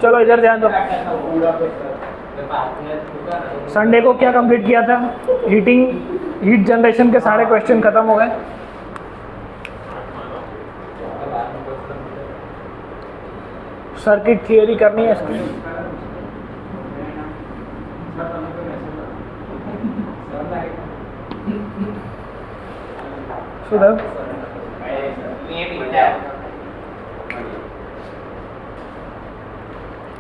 चलो इधर ध्यान दो। संडे को क्या कंप्लीट किया था? हीट जनरेशन के सारे क्वेश्चन खत्म हो गए। सर्किट थियरी करनी है इसकी। सुधर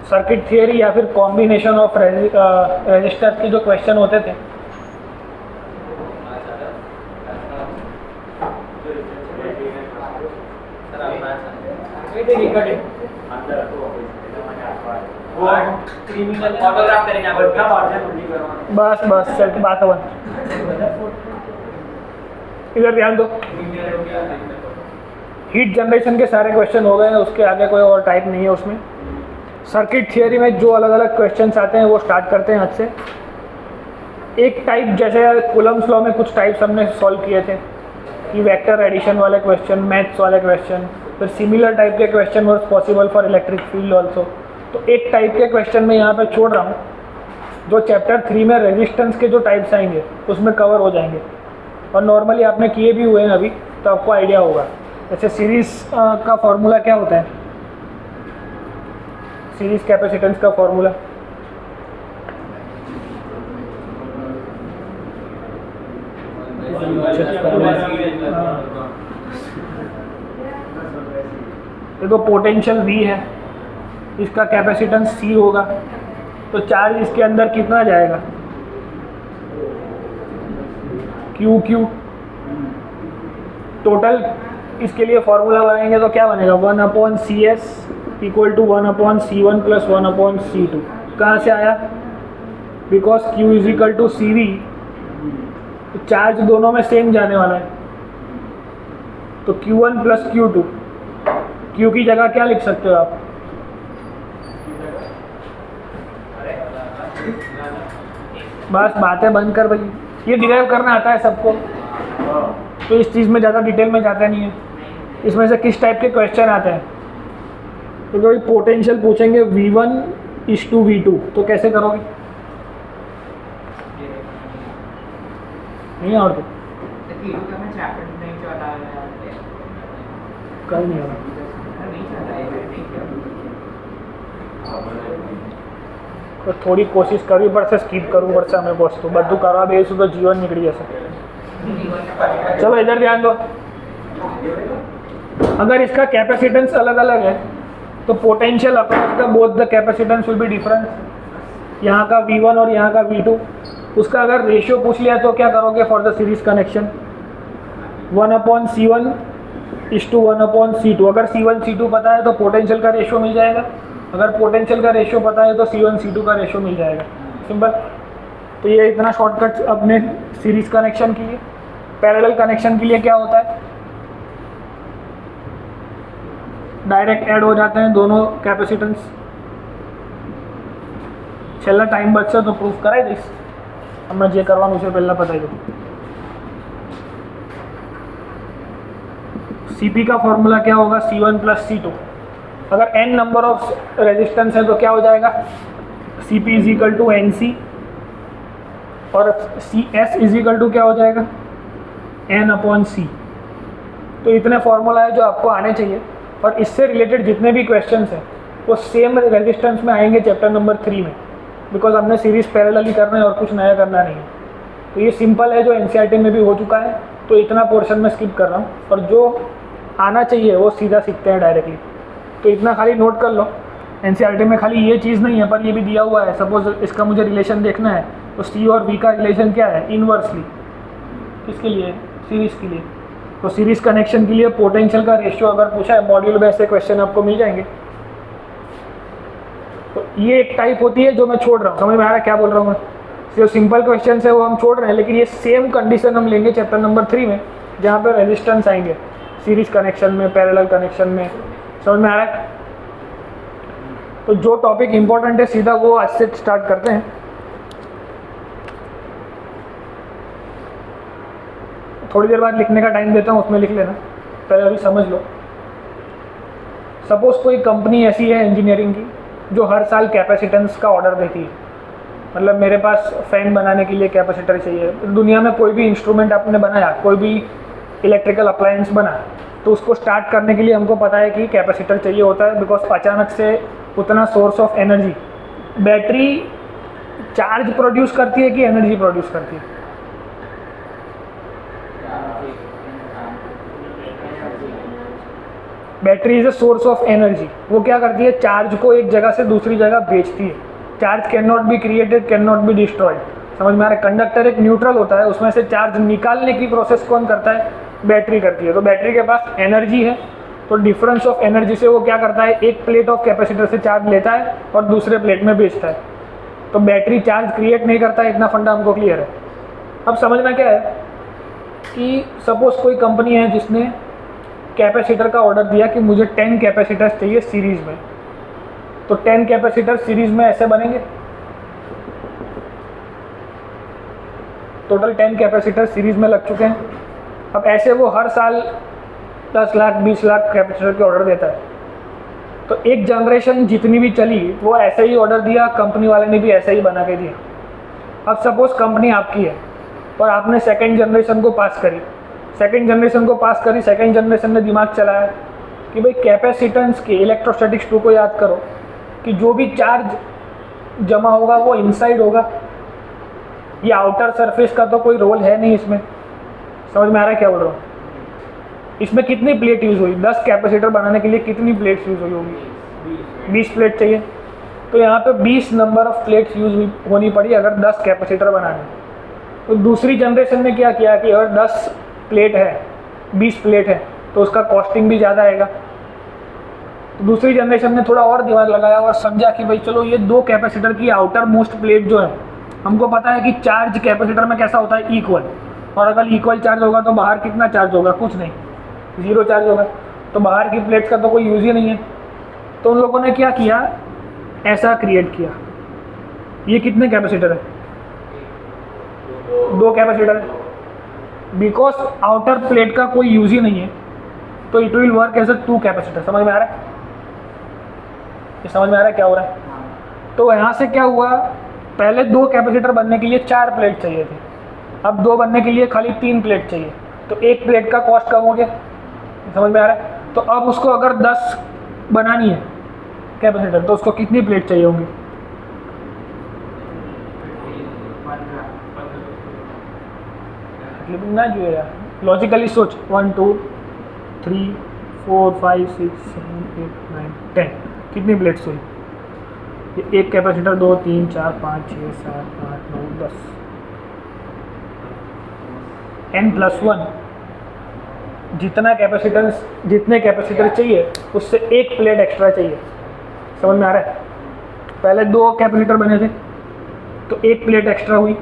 सर्किट थियरी या फिर कॉम्बिनेशन ऑफ रेजिस्टर्स के जो क्वेश्चन होते थे, बस बस चल बात बन। इधर ध्यान दो। हीट जनरेशन के सारे क्वेश्चन हो गए हैं, उसके आगे कोई और टाइप नहीं है उसमें। सर्किट थियरी में जो अलग अलग क्वेश्चंस आते हैं वो स्टार्ट करते हैं आज से। एक टाइप जैसे कूलम्स लॉ में कुछ टाइप्स हमने सॉल्व किए थे कि वेक्टर एडिशन वाले क्वेश्चन, मैथ्स वाले क्वेश्चन, फिर सिमिलर टाइप के question was possible for electric field also. तो एक टाइप के क्वेश्चन मैं यहाँ पे छोड़ रहा हूँ जो चैप्टर 3 में रेजिस्टेंस के जो टाइप्स आएंगे उसमें कवर हो जाएंगे, और नॉर्मली आपने किए भी हुए हैं अभी, तो आपको आइडिया होगा। जैसे सीरीज़ का फॉर्मूला क्या होता है? सीरीज कैपेसिटेंस का फॉर्मूला ये तो पोटेंशियल V है, इसका कैपेसिटेंस C होगा, तो चार्ज इसके अंदर कितना जाएगा? Q। टोटल इसके लिए फॉर्मूला बनाएंगे तो क्या बनेगा? 1/CS equal to 1/C1 plus 1/C2। कहाँ से आया? Because Q is equal to CV, charge दोनों में सेम जाने वाला है, तो Q1 प्लस Q2। Q की जगह क्या लिख सकते हो आप? बस बातें बंद कर भाई, ये डिराइव करना आता है सबको, तो इस चीज़ में ज़्यादा डिटेल में जाता नहीं है। इसमें से किस टाइप के क्वेश्चन आते हैं? तो कोई पोटेंशियल पूछेंगे V1:V2, तो कैसे करोगे? नहीं और तो कल नहीं होगा। तो थोड़ी कोशिश करवी पड़શે, स्कीप करવું પડશે અમે વસ્તુ બધું કરવા બેસું તો જીવન નીકળી જશે। चलो इधर ध्यान दो। अगर इसका कैपेसिटेंस अलग अलग है तो potential across the both the capacitance will be different. यहाँ का V1 और यहाँ का V2, उसका अगर रेशियो पूछ लिया तो क्या करोगे for the series connection? 1/C1 is to 1/C2। अगर C1 C2 पता है तो पोटेंशियल का रेशियो मिल जाएगा, अगर पोटेंशियल का रेशियो पता है तो C1 C2 का रेशियो मिल जाएगा। सिंपल। तो ये इतना शॉर्टकट अपने सीरीज कनेक्शन के लिए। पैरेलल कनेक्शन के लिए क्या होता है? डायरेक्ट ऐड हो जाते हैं दोनों कैपेसिटेंस। છેલ્લા ટાઈમ બચશે તો પ્રૂફ કરાવી દઈશ, હમણાં જે કરવાનું છે પહેલાં બતાવી દઉં। CP का फॉर्मूला क्या होगा? C1 plus C2। अगर n नंबर ऑफ रेजिस्टेंस है तो क्या हो जाएगा? CP is equal to NC, और CS इज इक्वल टू क्या हो जाएगा? N/C। तो इतने फॉर्मूला है जो आपको आने चाहिए, और इससे रिलेटेड जितने भी क्वेश्चंस हैं वो सेम रेजिस्टेंस में आएंगे चैप्टर नंबर 3 में, बिकॉज हमने सीरीज पैरेलली करना है और कुछ नया करना नहीं है। तो ये सिंपल है जो NCERT में भी हो चुका है, तो इतना पोर्शन में स्किप कर रहा हूँ, और जो आना चाहिए वो सीधा सीखते हैं डायरेक्टली। तो इतना खाली नोट कर लो, NCERT में खाली ये चीज़ नहीं है पर ये भी दिया हुआ है। सपोज इसका मुझे रिलेशन देखना है तो C और V का रिलेशन क्या है? इनवर्सली। किसके लिए? सीरीज़ के लिए। तो सीरीज़ कनेक्शन के लिए पोटेंशियल का रेशियो अगर पूछा है, मॉड्यूल में ऐसे क्वेश्चन आपको मिल जाएंगे। तो ये एक टाइप होती है जो मैं छोड़ रहा हूँ। समझ में आ रहा है क्या बोल रहा हूँ मैं? जो सिंपल क्वेश्चन है वो हम छोड़ रहे हैं, लेकिन ये सेम कंडीशन हम लेंगे चैप्टर नंबर 3 में, जहाँ पर रेजिस्टेंस आएंगे सीरीज कनेक्शन में, पैरेलल कनेक्शन में। समझ में आ रहा है? तो जो टॉपिक इम्पोर्टेंट है सीधा वो आज से स्टार्ट करते हैं। थोड़ी देर बाद लिखने का टाइम देता हूँ, उसमें लिख लेना, पहले अभी समझ लो। सपोज़ कोई कंपनी ऐसी है इंजीनियरिंग की जो हर साल कैपेसिटेंस का ऑर्डर देती है। मतलब मेरे पास फ़ैन बनाने के लिए कैपेसिटर चाहिए। दुनिया में कोई भी इंस्ट्रूमेंट आपने बनाया, कोई भी इलेक्ट्रिकल अप्लायंस बना, तो उसको स्टार्ट करने के लिए हमको पता है कि कैपेसिटर चाहिए होता है, बिकॉज अचानक से उतना source of energy, battery charge produce करती है कि एनर्जी प्रोड्यूस करती है? Battery is a source of energy. वो क्या करती है? चार्ज को एक जगह से दूसरी जगह भेजती है। Charge can not be created, can not be destroyed. समझ में आ रहा है? कंडक्टर एक न्यूट्रल होता है, उसमें से चार्ज निकालने की प्रोसेस कौन करता है? बैटरी करती है। तो बैटरी के पास एनर्जी है, तो डिफरेंस ऑफ एनर्जी से वो क्या करता है? एक प्लेट ऑफ कैपेसिटर से चार्ज लेता है और दूसरे प्लेट में भेजता है। तो बैटरी चार्ज क्रिएट नहीं करता है, इतना फंडा हमको क्लियर है। अब समझना क्या है कि सपोज़ कोई कंपनी है जिसने कैपेसिटर का ऑर्डर दिया कि मुझे 10 कैपेसिटर्स चाहिए सीरीज़ में। तो 10 कैपेसिटर सीरीज़ में ऐसे बनेंगे, टोटल 10 कैपेसिटर सीरीज़ में लग चुके हैं। अब ऐसे वो हर साल 10 लाख 20 लाख कैपेसिटर के ऑर्डर देता है। तो एक जनरेशन जितनी भी चली वो ऐसे ही ऑर्डर दिया, कंपनी वाले ने भी ऐसे ही बना के दिया। अब सपोज़ कंपनी आपकी है और आपने सेकेंड जनरेशन को पास करी, सेकेंड जनरेशन ने दिमाग चलाया कि भाई कैपेसिटेंस के इलेक्ट्रोस्टैटिक्स 2 को याद करो कि जो भी चार्ज जमा होगा वो इनसाइड होगा, ये आउटर सरफेस का तो कोई रोल है नहीं इसमें। समझ में आ रहा है क्या बोल रहा हूँ? इसमें कितनी प्लेट यूज़ हुई? 10 कैपेसिटर बनाने के लिए कितनी प्लेट्स यूज़ हुई होगी? 20 प्लेट चाहिए, तो यहाँ पे 20 नंबर ऑफ प्लेट्स यूज़ होनी पड़ी अगर 10 कैपेसिटर बनाने। तो दूसरी जनरेशन ने क्या किया कि अगर 10 प्लेट है, 20 प्लेट है, तो उसका कॉस्टिंग भी ज़्यादा आएगा। तो दूसरी जनरेशन ने थोड़ा और दिमाग लगाया और समझा कि भाई चलो ये 2 कैपेसिटर की आउटर मोस्ट प्लेट जो है, हमको पता है कि चार्ज कैपेसिटर में कैसा होता है? इक्वल। और अगर इक्वल चार्ज होगा तो बाहर कितना चार्ज होगा? कुछ नहीं, 0 चार्ज होगा। तो बाहर की प्लेट्स का तो कोई यूज़ ही नहीं है। तो उन लोगों ने क्या किया? ऐसा क्रिएट किया। ये कितने कैपेसिटर है? 2 कैपेसिटर है। बिकॉज आउटर प्लेट का कोई यूज़ ही नहीं है, तो it will work as a 2 capacitor. समझ में आ रहा है? ये समझ में आ रहा है क्या हो रहा है? तो यहाँ से क्या हुआ? पहले 2 कैपेसिटर बनने के लिए 4 प्लेट चाहिए थी, अब 2 बनने के लिए खाली 3 प्लेट चाहिए। तो एक प्लेट का कॉस्ट कम हो गया। समझ में आ रहा है? तो अब उसको अगर 10 बनानी है कैपेसिटर, तो उसको कितनी प्लेट चाहिए होंगी? ना जो है यार, लॉजिकली सोच। 1 2 3 4 5 6 7 8 9 10 कितनी प्लेट्स हुई? ये एक कैपेसिटर 2 3 4 5 6 7 8 9 10 n+1। जितने कैपेसिटर चाहिए उससे एक प्लेट एक्स्ट्रा चाहिए। समझ में आ रहा है? पहले 2 कैपेसिटर बने थे तो एक प्लेट एक्स्ट्रा हुई।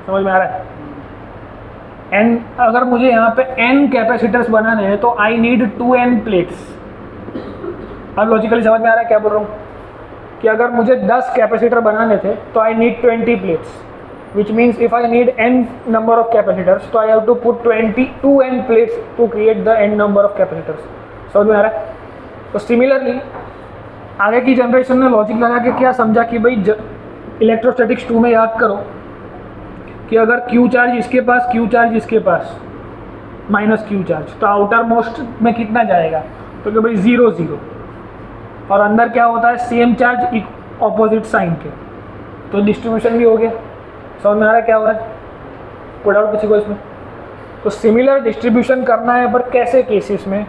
समझ में आ रहा है? n, अगर मुझे यहाँ पे n कैपेसिटर्स बनाने हैं तो आई नीड 2n प्लेट्स। अब लॉजिकली समझ में आ रहा है क्या बोल रहा हूँ? कि अगर मुझे 10 कैपेसिटर बनाने थे तो I need 20 plates, which means if I need n number of capacitors, so I have to put 2n plates to create the n number of capacitors. समझ में आ रहा है? तो सिमिलरली आगे की जनरेशन ने लॉजिक लगा के क्या समझा कि भाई इलेक्ट्रोस्टैटिक्स 2 में याद करो कि अगर Q चार्ज इसके पास, Q चार्ज इसके पास, माइनस Q चार्ज, तो आउटर मोस्ट में कितना जाएगा? तो कि भाई 0 0, और अंदर क्या होता है? सेम चार्ज ऑपोजिट साइन के, तो डिस्ट्रीब्यूशन भी हो गया। समझ में आ रहा है क्या हो रहा है? कोई डाउट किसी को इसमें? तो सिमिलर डिस्ट्रीब्यूशन करना है, पर कैसे केसेस में?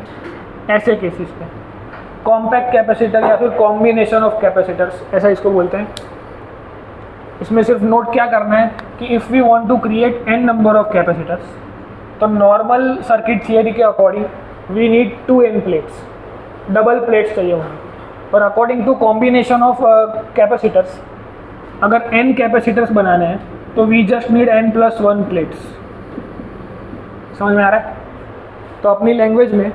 ऐसे केसेस में कॉम्पैक्ट कैपेसिटर या फिर कॉम्बिनेशन ऑफ कैपेसिटर्स, ऐसा इसको बोलते हैं। इसमें सिर्फ नोट क्या करना है कि if we want to create n number of capacitors, तो नॉर्मल सर्किट थियरी के according we need 2n plates, double plates चाहिए होंगी। और according to combination of capacitors, अगर n कैपेसिटर्स बनाने हैं तो we just need n+1 plates. समझ में आ रहा है? तो अपनी लैंग्वेज में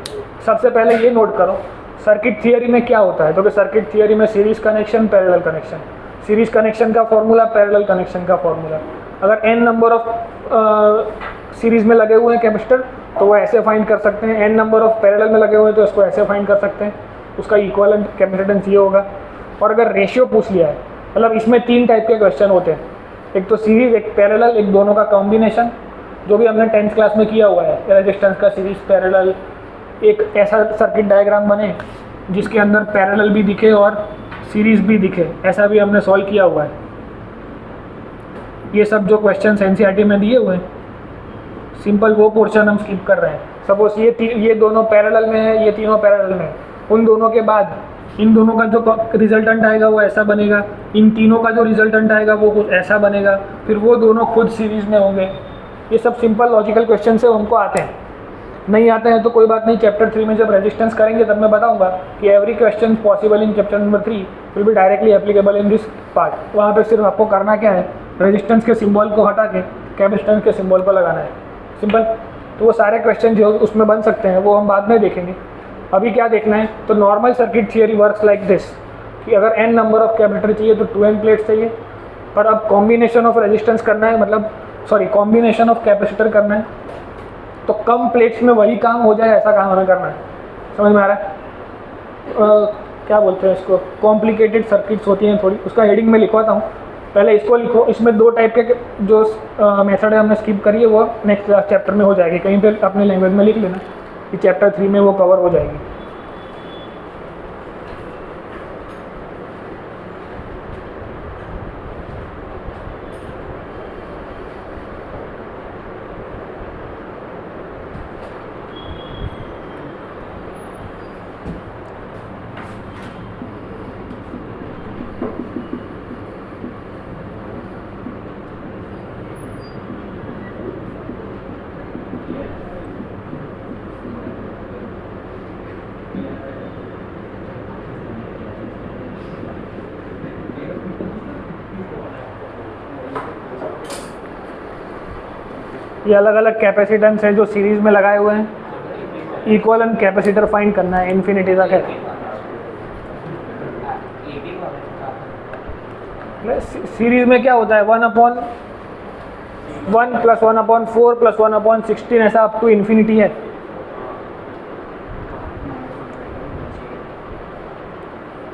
सबसे पहले ये नोट करो, सर्किट थियरी में क्या होता है, तो कि सर्किट थियरी में series connection, parallel connection, series connection का फॉर्मूला, पैरेलल कनेक्शन का फॉर्मूला। अगर n नंबर ऑफ सीरीज में लगे हुए हैं कैपेसिटर तो वो ऐसे फाइंड कर सकते हैं, n नंबर ऑफ पैरेलल में लगे हुए हैं तो इसको ऐसे फाइंड कर सकते हैं, उसका इक्विवेलेंट कैपेसिटेंस ये होगा। और अगर रेशियो पूछ लिया है, मतलब इसमें 3 टाइप के क्वेश्चन होते हैं, एक तो सीरीज, एक पैरेलल, एक दोनों का कॉम्बिनेशन, जो भी हमने 10th क्लास में किया हुआ है, रेजिस्टेंस का सीरीज पैरेलल, एक ऐसा सर्किट डायग्राम बने जिसके अंदर पैरेलल भी दिखे और सीरीज भी दिखे, ऐसा भी हमने सॉल्व किया हुआ है। ये सब जो क्वेश्चन एनसीईआरटी में दिए हुए हैं, सिंपल वो पोर्शन हम स्किप कर रहे हैं। सपोज ये दोनों पैरेलल में है, ये तीनों पैरेलल में है, उन दोनों के बाद इन दोनों का जो रिजल्टेंट आएगा वो ऐसा बनेगा, इन तीनों का जो रिजल्टेंट आएगा वो कुछ ऐसा बनेगा, फिर वो दोनों खुद सीरीज में होंगे। ये सब सिंपल लॉजिकल क्वेश्चन से हमको आते हैं। नहीं आते हैं तो कोई बात नहीं, चैप्टर 3 में जब रेजिस्टेंस करेंगे तब मैं बताऊंगा कि every question possible in chapter number 3 will be directly applicable in this part. वहाँ पे सिर्फ आपको करना क्या है, रेजिस्टेंस के सिंबल को हटा के कैपेसिटेंस के सिंबल को लगाना है, सिंपल। तो वो सारे क्वेश्चन जो उसमें बन सकते हैं वो हम बाद में देखेंगे। अभी क्या देखना है, तो normal circuit theory works like this कि अगर n नंबर ऑफ कैपेसिटर चाहिए तो 2n प्लेट्स चाहिए, पर अब कॉम्बिनेशन ऑफ रेजिस्टेंस करना है, मतलब कॉम्बिनेशन ऑफ कैपेसिटर करना है, तो कम प्लेट्स में वही काम हो जाए ऐसा काम हमें करना है। समझ में आ रहा है? क्या बोलते हैं इसको, कॉम्प्लिकेटेड सर्किट्स होती हैं थोड़ी, उसका हेडिंग में लिखवाता हूँ, पहले इसको लिखो। इसमें 2 टाइप के जो मेथड है हमने स्किप करी है वो नेक्स्ट चैप्टर में हो जाएगी, कहीं पे अपने लैंग्वेज में लिख लेना कि चैप्टर 3 में वो कवर हो जाएगी। ये अलग अलग कैपेसिटेंस है जो सीरीज में लगाए हुए हैं, इक्विवेलेंट कैपेसिटर फाइंड करना है इन्फिनिटी तक है। सीरीज में क्या होता है, 1/1 + 1/4 + 1/16 ऐसा अप टू इन्फिनिटी है।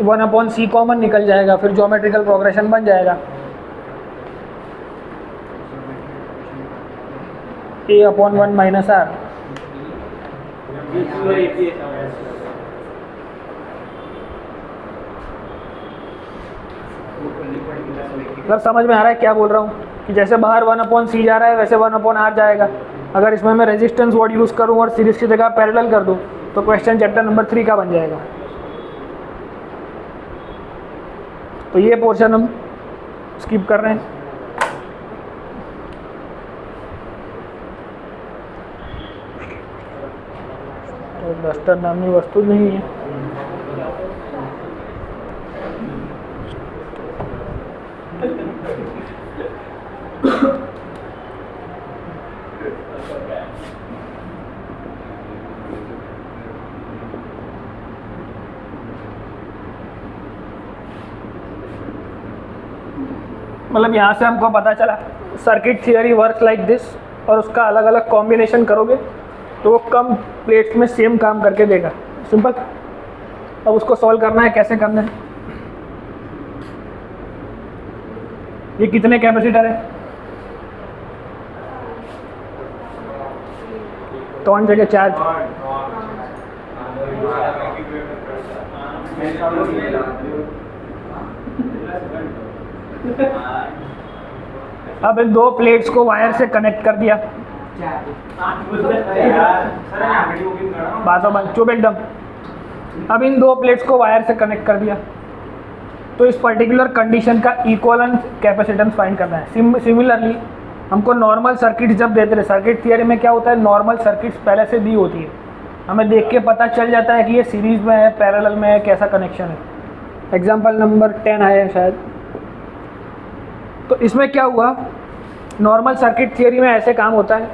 वन अपॉन सी कॉमन निकल जाएगा, फिर ज्योमेट्रिकल प्रोग्रेशन बन जाएगा, A/1 - R। मतलब समझ में आ रहा है क्या बोल रहा हूँ, कि जैसे बाहर 1/C जा रहा है वैसे 1/R जाएगा। अगर इसमें मैं रेजिस्टेंस वर्ड यूज़ करूँ और सीरीज की जगह पैरेलल कर दूँ तो क्वेश्चन चैप्टर नंबर 3 का बन जाएगा। तो ये पोर्शन हम स्किप कर रहे हैं। तो डस्टर नामनी वस्तु नहीं है। मतलब यहाँ से हमको पता चला circuit theory work like this, और उसका अलग अलग कॉम्बिनेशन करोगे तो वो कम प्लेट्स में सेम काम करके देगा, सिंपल। अब उसको सॉल्व करना है, कैसे करना है। ये कितने कैपेसिटर है, तो ऑन जगह चार्ज। अब इन 2 प्लेट्स को वायर से कनेक्ट कर दिया, बातों बात चुप एकदम। अब इन 2 प्लेट्स को वायर से कनेक्ट कर दिया, तो इस पर्टिकुलर कंडीशन का इक्विवेलेंट कैपेसिटेंस फाइंड करना है। सिमिलरली हमको नॉर्मल सर्किट जब देते रहे, सर्किट थियरी में क्या होता है, नॉर्मल सर्किट्स पहले से दी होती है, हमें देख के पता चल जाता है कि ये सीरीज में है, पैरेलल में है, कैसा कनेक्शन है। एग्जाम्पल नंबर 10 है शायद। तो इसमें क्या हुआ, नॉर्मल सर्किट थियरी में ऐसे काम होता है,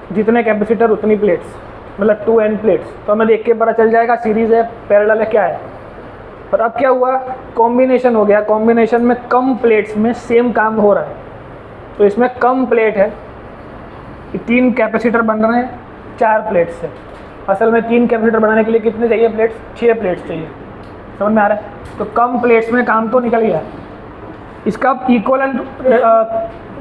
जितने कैपेसिटर उतनी प्लेट्स। मतलब 2n प्लेट्स, तो हमें देख के पता चल जाएगा सीरीज़ है, पैरेलल है, क्या है। पर अब क्या हुआ, कॉम्बिनेशन हो गया, कॉम्बिनेशन में कम प्लेट्स में सेम काम हो रहा है। तो इसमें कम प्लेट है, 3 कैपेसिटर बन रहे हैं 4 प्लेट्स से। असल में 3 कैपेसिटर बनाने के लिए कितने चाहिए प्लेट्स, 6 प्लेट्स चाहिए। समझ में आ रहा है। तो कम प्लेट्स में काम तो निकल गया। इसका इक्वलेंट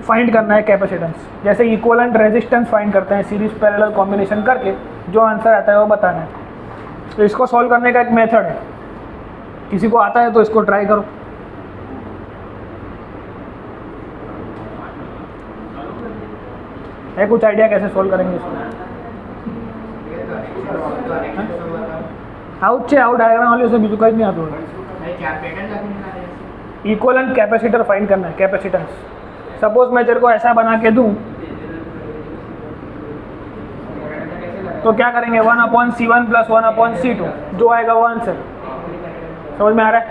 फाइंड करना है कैपेसिटेंस, जैसे इक्वलेंट रेजिस्टेंस फाइंड करते हैं सीरीज पैरेलल कॉम्बिनेशन करके, जो आंसर आता है वो बताना है। तो इसको सॉल्व करने का एक मेथड है, किसी को आता है तो इसको ट्राई करो। है कुछ आइडिया कैसे सॉल्व करेंगे इसको? आउट से आउट डायग्राम वाले से बीजू कहीं नहीं आता होगा। इक्वलेंट कैपेसिटर फाइंड करना है, कैपेसिटेंस। सपोज मैं तेरे को ऐसा बना के दूं तो क्या करेंगे, 1/C1 + 1/C2 जो आएगा वो आंसर। समझ में आ रहा है।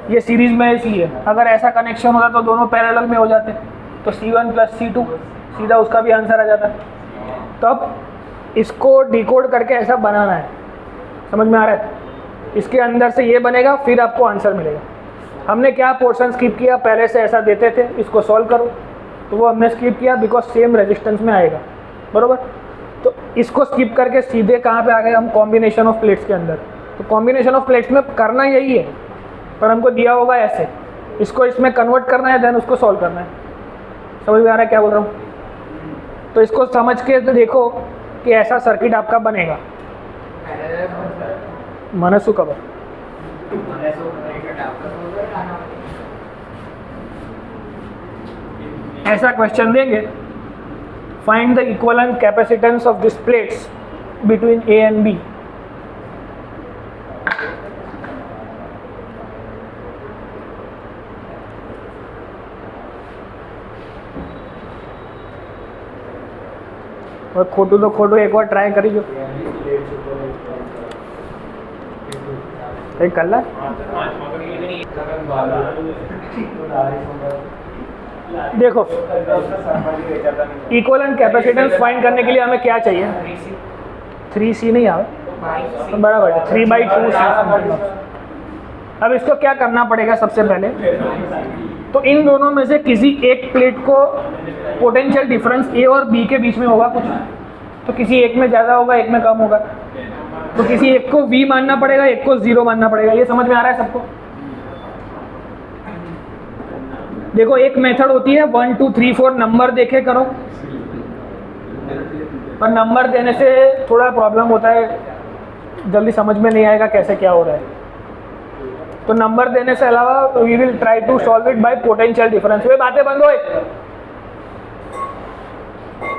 ये सीरीज में इसलिए, अगर ऐसा कनेक्शन होता तो दोनों पैरेलल में हो जाते, तो C1 + C2 सीधा उसका भी आंसर आ जाता। तब इसको डिकोड करके ऐसा बनाना है। समझ में आ रहा है। इसके अंदर से ये बनेगा, फिर आपको आंसर मिलेगा। हमने क्या पोर्शन स्किप किया, पहले से ऐसा देते थे इसको सॉल्व करो, तो वो हमने स्किप किया बिकॉज सेम रेजिस्टेंस में आएगा, बरोबर। तो इसको स्किप करके सीधे कहाँ पे आ गए हम, कॉम्बिनेशन ऑफ प्लेट्स के अंदर। तो कॉम्बिनेशन ऑफ प्लेट्स में करना यही है, पर हमको दिया होगा ऐसे, इसको इसमें कन्वर्ट करना है, देन उसको सॉल्व करना है। समझ में आ रहा है क्या बोल रहा हूँ। तो इसको समझ के तो देखो कि ऐसा सर्किट आपका बनेगा। मनसु कवर ऐसा क्वेश्चन देंगे, find the equivalent capacitance of this plates between A and B। और खोटू तो खोटू एक बार ट्राई करी जो कर ला। देखो इक्विवेलेंट कैपेसिटेंस फाइंड करने के लिए हमें क्या चाहिए, 3C नहीं आवे बराबर है 3/2C। अब इसको क्या करना पड़ेगा, सबसे पहले तो इन दोनों में से किसी एक प्लेट को पोटेंशियल डिफरेंस A और B के बीच में होगा कुछ, तो किसी एक में ज़्यादा होगा, एक में कम होगा। तो किसी एक को V मानना पड़ेगा, एक को 0 मानना पड़ेगा। ये समझ में आ रहा है सबको। देखो एक मेथड होती है 1 2 3 4 नंबर देखे करो, पर नंबर देने से थोड़ा प्रॉब्लम होता है, जल्दी समझ में नहीं आएगा कैसे क्या हो रहा है। तो नंबर देने से अलावा we will try to solve it by potential difference. वे बातें बंद होए,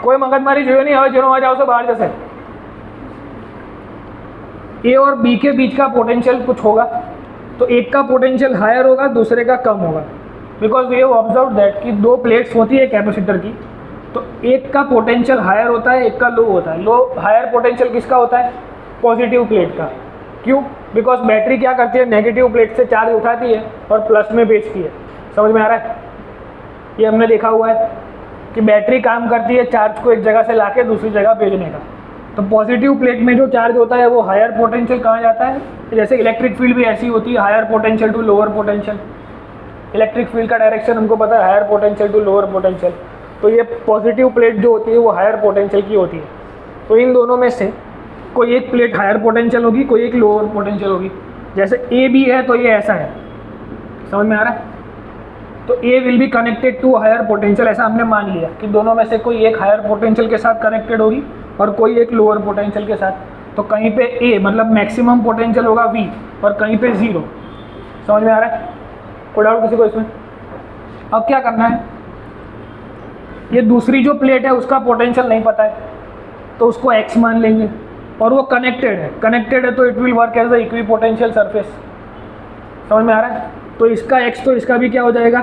कोई मगजमारी जो नहीं आवे, जो आ जाओ से बाहर जैसे। A और B के बीच का पोटेंशियल कुछ होगा, तो एक का पोटेंशियल हायर होगा, दूसरे का कम होगा। Because we have observe that कि 2 प्लेट्स होती है कैपेसिटर की, तो एक का पोटेंशियल हायर होता है, एक का लो होता है। लो हायर पोटेंशियल किसका होता है, पॉजिटिव प्लेट का। क्यों, बिकॉज बैटरी क्या करती है, नेगेटिव प्लेट से चार्ज उठाती है और प्लस में भेजती है। समझ में आ रहा है। ये हमने देखा हुआ है कि बैटरी काम करती है चार्ज को एक जगह से लाके दूसरी जगह भेजने का। तो पॉजिटिव प्लेट में जो चार्ज होता है वो हायर पोटेंशियल कहाँ जाता है, जैसे इलेक्ट्रिक फील्ड भी ऐसी होती है, higher potential to lower potential. Electric field का डायरेक्शन हमको पता है, higher potential to lower potential. तो ये पॉजिटिव प्लेट जो होती है वो हायर पोटेंशियल की होती है। तो इन दोनों में से कोई एक प्लेट हायर पोटेंशियल होगी, कोई एक लोअर पोटेंशियल होगी। जैसे A B है तो ये ऐसा है, समझ में आ रहा है। तो A will be connected to higher potential, ऐसा हमने मान लिया कि दोनों में से कोई एक हायर पोटेंशियल के साथ कनेक्टेड होगी और कोई एक लोअर पोटेंशियल के साथ। तो कहीं पे A मतलब मैक्सिमम पोटेंशियल होगा V और कहीं पे 0। समझ में आ रहा है, कोई डाउट किसी को इसमें? अब क्या करना है, ये दूसरी जो प्लेट है उसका पोटेंशियल नहीं पता है, तो उसको X मान लेंगे। और वो कनेक्टेड है तो it will work as a equipotential surface. समझ में आ रहा है। तो इसका X तो इसका भी क्या हो जाएगा,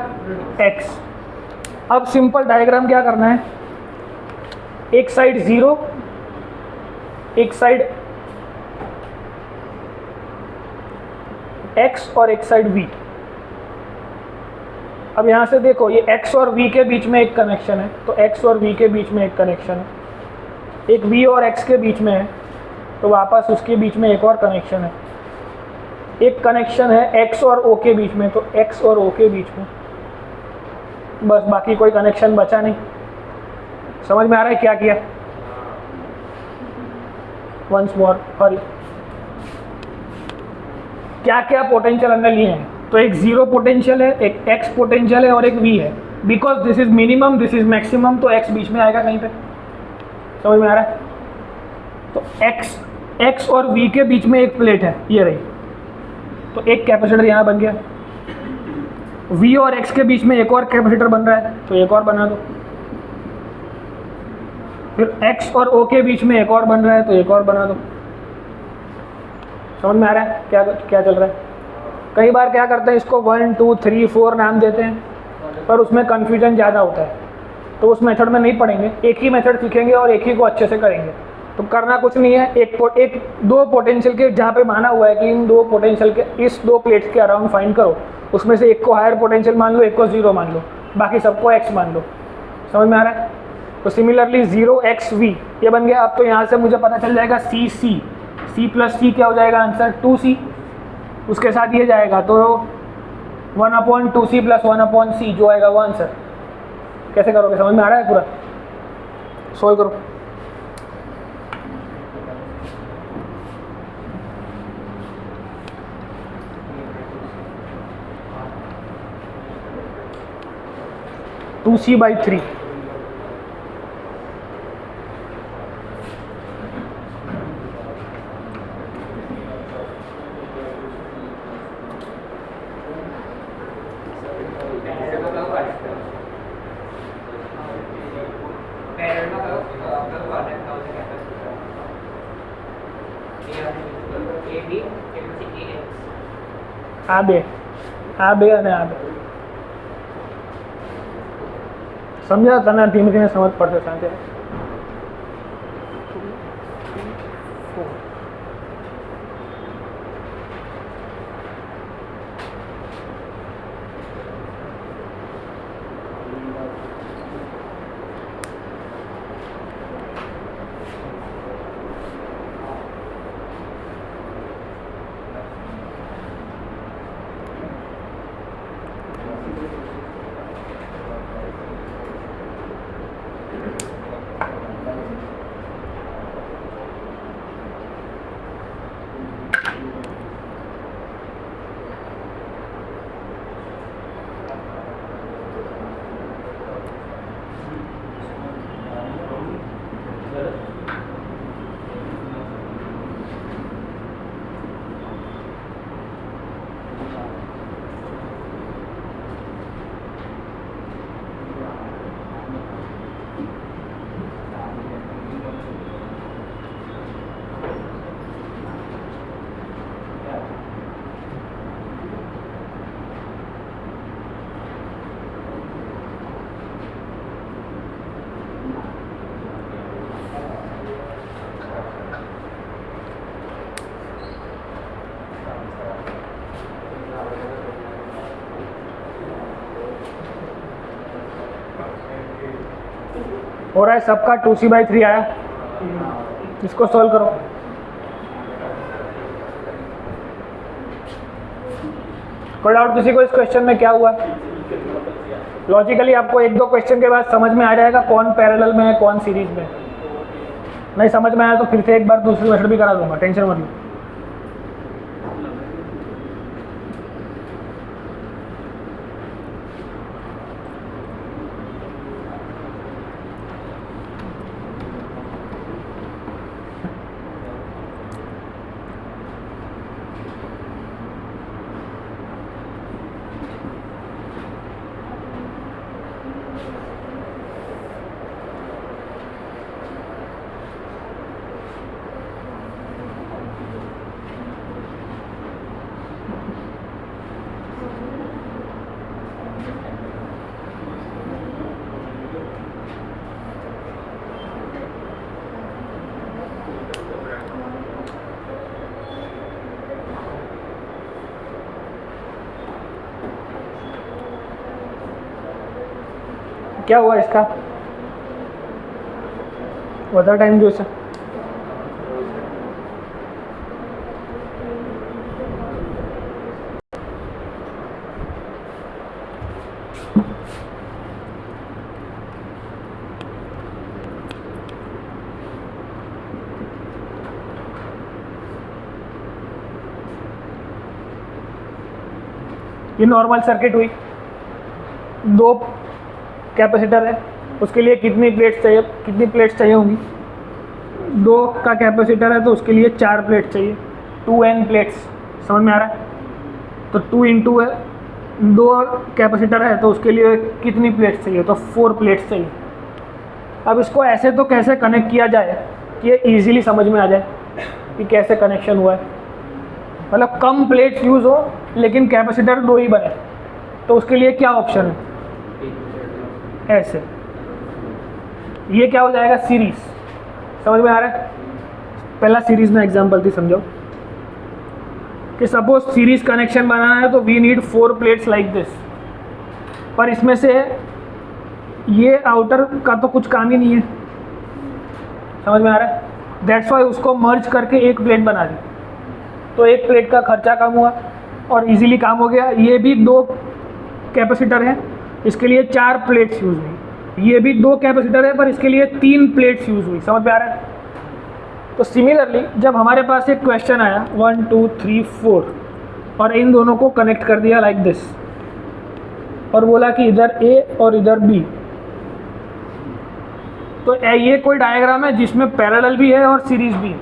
X। अब सिंपल डायग्राम क्या करना है, एक साइड 0, एक साइड X और एक साइड V। अब यहाँ से देखो ये X और V के बीच में एक कनेक्शन है, तो X और V के बीच में एक कनेक्शन है। एक V और X के बीच में है, तो वापस उसके बीच में एक और कनेक्शन है। एक कनेक्शन है X और O के बीच में, तो X और O के बीच में, बस बाकी कोई कनेक्शन बचा नहीं। समझ में आ रहा है क्या किया? वंस मोर हरी, क्या क्या पोटेंशियल हमने लिए हैं? तो एक जीरो पोटेंशियल है, एक X पोटेंशियल है और एक V है। Because this is minimum, this is maximum, तो X बीच में आएगा कहीं पे। समझ में आ रहा है? तो X और V के बीच में एक प्लेट है, ये रही, तो एक कैपेसिटर यहाँ बन गया। V और X के बीच में एक और कैपेसिटर बन रहा है, तो एक और बना दो। फिर X और O के बीच में एक और बन रहा है, तो एक और बना दो। समझ में आ रहा है क्या क्या चल रहा है? कई बार क्या करते हैं, इसको 1 2 3 4 नाम देते हैं, पर उसमें कन्फ्यूजन ज़्यादा होता है, तो उस मेथड में नहीं पढ़ेंगे। एक ही मेथड सीखेंगे और एक ही को अच्छे से करेंगे। तो करना कुछ नहीं है, एक दो पोटेंशियल के जहाँ पे माना हुआ है कि इन दो पोटेंशियल के, इस दो प्लेट्स के अराउंड फाइंड करो, उसमें से एक को हायर पोटेंशियल मान लो, एक को 0 मान लो, बाकी सबको X मान लो। समझ में आ रहा है? तो सिमिलरली 0xV ये बन गया। अब तो यहाँ से मुझे पता चल जाएगा C प्लस C क्या हो जाएगा आंसर? 2C। उसके साथ ये जाएगा तो 1/2C प्लस 1/C जो आएगा वो आंसर। कैसे करोगे? समझ में आ रहा है पूरा? सोल्व करो। टू C/3 આ બે અને આ બે સમજ્યા? તને ધીમે ધીમે સમજ પડશે શાંતિ। हो रहा है सबका 2C/3 आया। इसको सॉल्व करो। कोई डाउट किसी को इस क्वेश्चन में क्या हुआ? लॉजिकली आपको एक दो क्वेश्चन के बाद समझ में आ जाएगा कौन पैरेलल में है कौन सीरीज में। नहीं समझ में आया तो फिर से एक बार दूसरी मेथड भी करा दूंगा, टेंशन मत लो। क्या हुआ इसका? વધારે ટાઈમ જોઈશે? ये नॉर्मल सर्किट हुई, 2 कैपेसिटर है, उसके लिए कितनी प्लेट्स चाहिए होंगी? 2 का कैपेसिटर है तो उसके लिए 4 प्लेट चाहिए, 2n प्लेट्स। समझ में आ रहा है? तो 2 इंटू है, 2 कैपेसिटर है तो उसके लिए कितनी प्लेट्स चाहिए? तो 4 प्लेट्स चाहिए। अब इसको ऐसे तो कैसे कनेक्ट किया जाए कि ये ईजिली समझ में आ जाए कि कैसे कनेक्शन हुआ है। मतलब कम प्लेट्स यूज़ हो लेकिन कैपेसिटर 2 ही बने, तो उसके लिए क्या ऑप्शन है? ऐसे। ये क्या हो जाएगा? सीरीज। समझ में आ रहा है? पहला सीरीज में एग्जांपल थी, समझो कि सपोज सीरीज कनेक्शन बनाना है तो we need 4 plates like this, पर इसमें से ये आउटर का तो कुछ काम ही नहीं है। समझ में आ रहा है? दैट्स वाई उसको मर्ज करके एक प्लेट बना दी, तो एक प्लेट का खर्चा कम हुआ और इजीली काम हो गया। ये भी 2 कैपेसिटर हैं, इसके लिए 4 प्लेट्स यूज़ हुई। ये भी 2 कैपेसिटर है पर इसके लिए 3 प्लेट्स यूज़ हुई। समझ में आ रहा है? तो सिमिलरली जब हमारे पास एक क्वेश्चन आया 1 2 3 4 और इन दोनों को कनेक्ट कर दिया लाइक दिस और बोला कि इधर ए और इधर बी, तो ये कोई डायग्राम है जिसमें पैरेलल भी है और सीरीज भी है।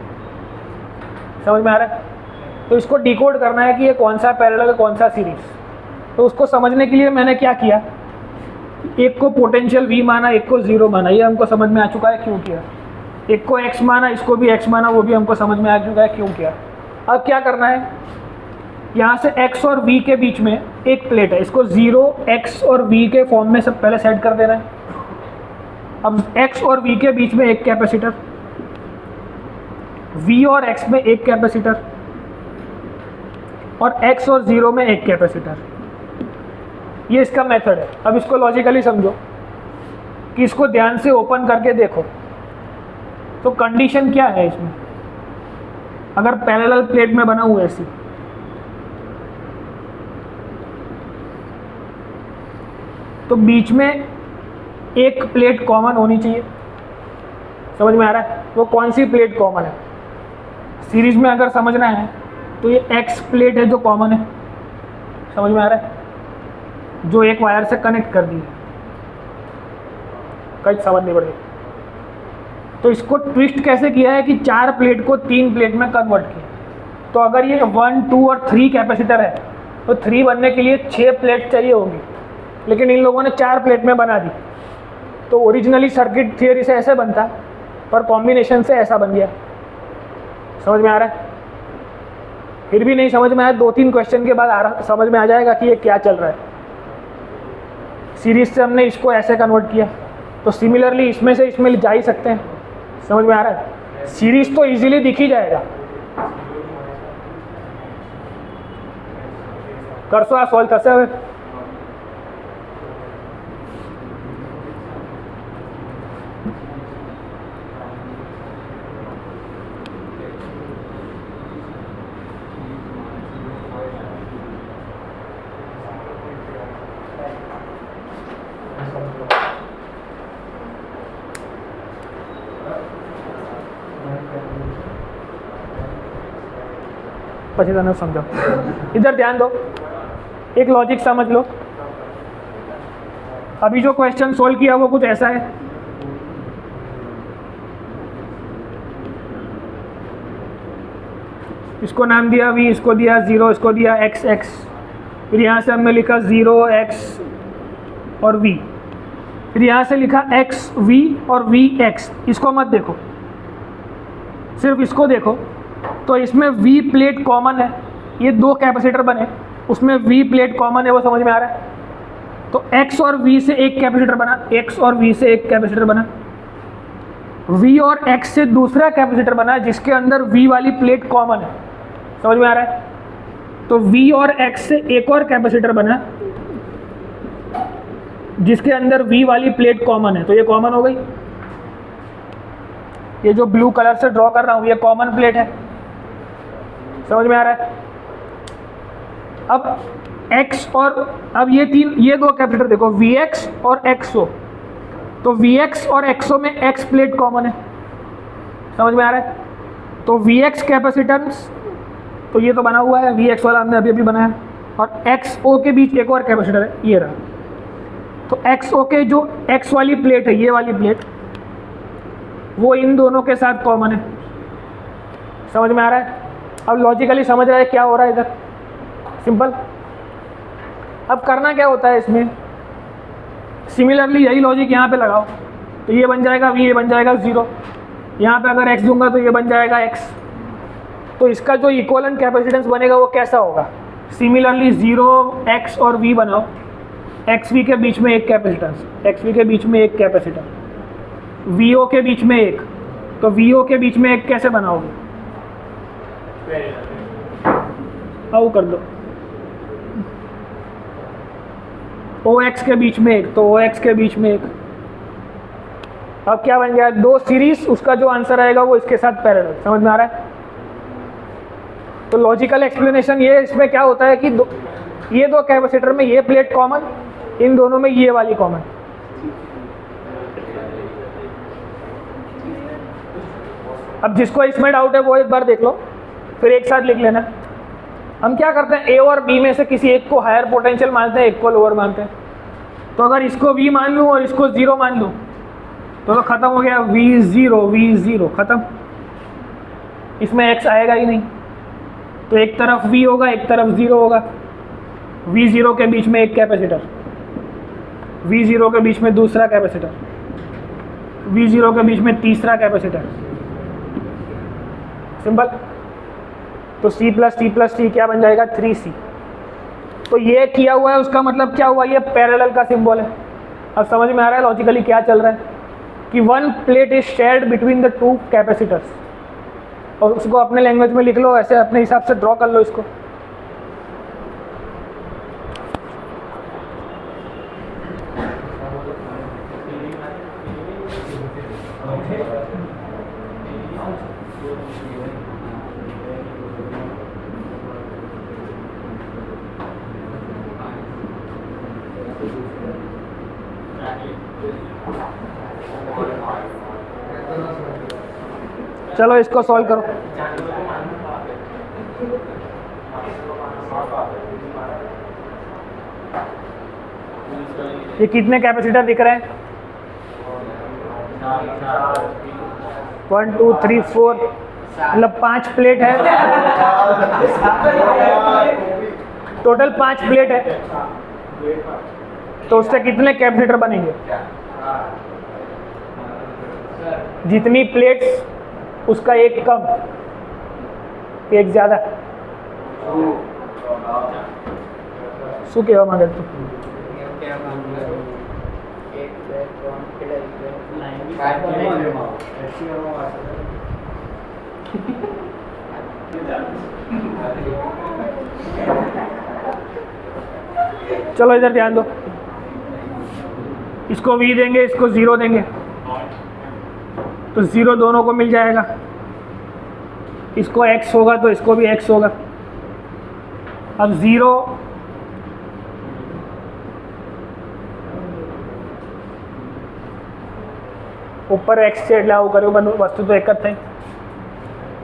समझ में आ रहा है? तो इसको डिकोड करना है कि ये कौन सा पैरेलल है कौन सा सीरीज। तो उसको समझने के लिए मैंने क्या किया, एक को पोटेंशियल V माना, एक को 0 माना, ये हमको समझ में आ चुका है क्यों किया। एक को x माना, इसको भी x माना, वो भी हमको समझ में आ चुका है क्यों किया। अब क्या करना है, यहाँ से x और v के बीच में एक प्लेट है, इसको 0 x और v के फॉर्म में सब पहले सेट कर देना है। अब x और v के बीच में एक कैपेसिटर, v और x में एक कैपेसिटर और x और 0 में एक कैपेसिटर। ये इसका मेथड है। अब इसको लॉजिकली समझो कि इसको ध्यान से ओपन करके देखो तो कंडीशन क्या है इसमें, अगर पैरेलल प्लेट में बना हुआ ऐसी, तो बीच में एक प्लेट कॉमन होनी चाहिए। समझ में आ रहा है? वो कौन सी प्लेट कॉमन है? सीरीज में अगर समझना है तो ये x प्लेट है जो कॉमन है। समझ में आ रहा है? जो एक वायर से कनेक्ट कर दी है, कहीं समझ नहीं पड़ेगी। तो इसको ट्विस्ट कैसे किया है कि 4 प्लेट को 3 प्लेट में कन्वर्ट किया। तो अगर ये 1 2 और 3 कैपेसिटर है तो 3 बनने के लिए 6 प्लेट चाहिए होंगी, लेकिन इन लोगों ने 4 प्लेट में बना दी। तो ओरिजिनली सर्किट थियरी से ऐसे बनता, पर कॉम्बिनेशन से ऐसा बन गया। समझ में आ रहा है? फिर भी नहीं समझ में आया, 2-3 क्वेश्चन के बाद समझ में आ जाएगा कि ये क्या चल रहा है। सीरीज से हमने इसको ऐसे कन्वर्ट किया, तो सिमिलरली इसमें से इसमें जा ही सकते हैं। समझ में आ रहा है? सीरीज तो इजीली दिख ही जाएगा। करसो आ सॉल्व થશે હવે। પછી તને સમજાવ। इधर ध्यान दो, एक लॉजिक समझ लो। अभी जो क्वेश्चन सोल्व किया वो कुछ ऐसा है, इसको नाम दिया v, इसको दिया 0, इसको दिया x x, फिर यहाँ से हमने लिखा 0 x और v, फिर यहाँ से लिखा x v और v x। इसको मत देखो, सिर्फ इसको देखो। तो इसमें v प्लेट कॉमन है, ये 2 कैपेसिटर बने, उसमें v प्लेट कॉमन है, वो समझ में आ रहा है। तो x और v से एक कैपेसिटर बना, x और v से एक कैपेसिटर बना, v और x से दूसरा कैपेसिटर बना जिसके अंदर v वाली प्लेट कॉमन है। समझ में आ रहा है? तो v और x से एक और कैपेसिटर बना जिसके अंदर v वाली प्लेट कॉमन है, तो ये कॉमन हो गई। ये जो ब्लू कलर से ड्रॉ कर रहा हूँ ये कॉमन प्लेट है, समझ में आ रहा है। अब x और अब ये दो कैपेसिटर देखो Vx और XO, तो Vx और XO में x प्लेट कॉमन है, समझ में आ रहा है। तो Vx कैपेसिटेंस तो ये तो बना हुआ है, Vx वाला हमने अभी बनाया, और XO के बीच एक और कैपेसिटर है, ये रहा। तो XO के जो X वाली प्लेट है, ये वाली प्लेट, वो इन दोनों के साथ कॉमन है, समझ में आ रहा है। अब लॉजिकली समझ रहा है क्या हो रहा है इधर, सिंपल। अब करना क्या होता है इसमें, सिमिलरली यही लॉजिक यहाँ पे लगाओ, तो ये बन जाएगा V, ये बन जाएगा 0, यहाँ पे अगर X दूंगा तो ये बन जाएगा X। तो इसका जो इक्वलेंट कैपेसिटेंस बनेगा वो कैसा होगा, सिमिलरली 0x और V बनाओ, XV के बीच में एक कैपेसिटेंस, XV के बीच में एक कैपेसिटर, VO के बीच में एक, तो VO के बीच में एक कैसे बनाओगे, आओ कर दो, OX के बीच में एक, तो OX के बीच में एक। अब क्या बन गया, दो सीरीज, उसका जो आंसर आएगा वो इसके साथ पैरेलल, समझ में आ रहा है। तो लॉजिकल एक्सप्लेनेशन ये इसमें क्या होता है कि ये दो कैपेसिटर में ये प्लेट कॉमन, इन दोनों में ये वाली कॉमन। अब जिसको इसमें डाउट है वो एक बार देख लो, फिर एक साथ लिख लेना। हम क्या करते हैं, ए और बी में से किसी एक को हायर पोटेंशियल मानते हैं, एक को लोअर मानते हैं। तो अगर इसको V मान लूँ और इसको 0 मान लूँ तो ख़त्म हो गया, V0 ख़त्म, इसमें X आएगा ही नहीं। तो एक तरफ V होगा, एक तरफ 0 होगा, V0 के बीच में एक कैपेसिटर, V0 के बीच में दूसरा कैपेसिटर, V0 के बीच में तीसरा कैपेसिटर, सिंपल। तो C प्लस C क्या बन जाएगा, 3C। तो ये किया हुआ है, उसका मतलब क्या हुआ, ये पैरेलल का सिंबल है। अब समझ में आ रहा है लॉजिकली क्या चल रहा है, कि one plate is shared between the two capacitors, और उसको अपने लैंग्वेज में लिख लो, ऐसे अपने हिसाब से ड्रॉ कर लो इसको। चलो इसको सॉल्व करो। ये कितने कैपेसिटर दिख रहे हैं, 1 2 3 4, मतलब 5 प्लेट है, टोटल 5 प्लेट है। तो उससे कितने कैपेसिटर बनेंगे, जितनी प्लेट्स उसका एक कम, एक ज़्यादा। શું કહેવા માંગે તું? चलो इधर ध्यान दो, इसको V देंगे, इसको 0 देंगे, तो 0 दोनों को मिल जाएगा। इसको X होगा तो इसको भी X होगा। अब 0 ऊपर X से लागू करो, वस्तु तो एक है,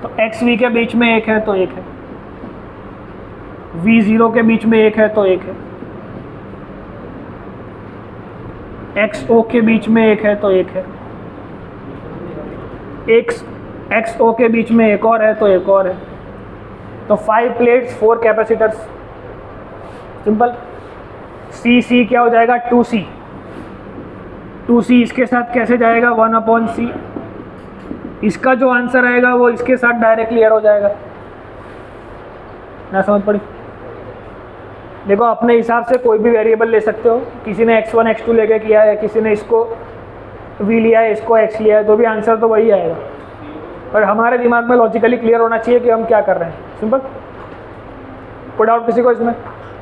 तो XV के बीच में एक है तो एक है, V0 के बीच में एक है तो एक है, XO के बीच में एक है तो एक है, XO के बीच में एक और है तो एक और है। तो 5 प्लेट्स 4 कैपेसिटर्स, सिंपल। C क्या हो जाएगा, 2C। 2C इसके साथ कैसे जाएगा, 1/C। इसका जो आंसर आएगा वो इसके साथ डायरेक्टली ऐड हो जाएगा। ना समझ पड़ी? देखो अपने हिसाब से कोई भी वेरिएबल ले सकते हो, किसी ने x1 x2 लेके किया है, किसी ने इसको v लिया है, इसको x लिया है, तो भी आंसर तो वही आएगा। पर हमारे दिमाग में लॉजिकली क्लियर होना चाहिए कि हम क्या कर रहे हैं, सिंपल। पुट आउट किसी को इसमें,